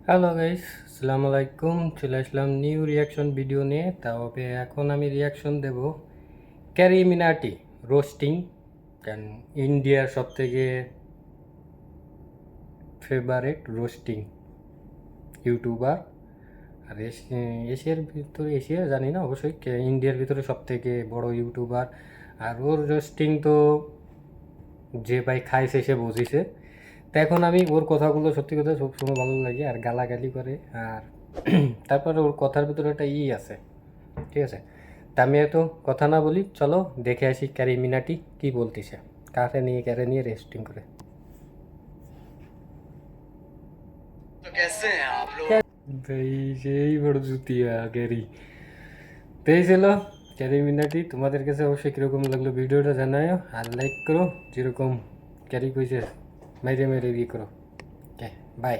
Hello guys, আসসালামু আলাইকুম। চলে আসলাম নিউ রিয়াকশন ভিডিও নিয়ে। তবে এখন আমি রিয়াকশন দেব ক্যারি মিনাটি রোস্টিং, কারণ ইন্ডিয়ার সব থেকে ফেভারেট রোস্টিং ইউটিউবার। আর এশিয়ার ভিতরে, এশিয়া জানি না অবশ্যই, ইন্ডিয়ার ভিতরে সব থেকে বড় ইউটিউবার। আর ওর রোস্টিং তো যে ভাই খাইছে সে বুঝিছে। তো এখন আমি ওর কথাগুলো সত্যি কথা সবসময় ভালো লাগে, আর গালাগালি করে। আর তারপরে ওর কথার ভিতরে একটা আছে, ঠিক আছে। তা আমি এত কথা না বলি, চলো দেখে আসি ক্যারি মিনাটি কি বলতেছে, ক্যারে নিয়ে রেস্টিং করে। तो कैसे हैं आप लोग। ভাই সেই বড় জুতিয়া ক্যারি। তো এই ছিল ক্যারি মিনাটি। তোমাদের কাছে অবশ্যই কীরকম লাগলো ভিডিওটা জানাও, আর লাইক করো যেরকম ক্যারি কইছে, মেরে মেরে বিয়ে করো। ওকে, বাই।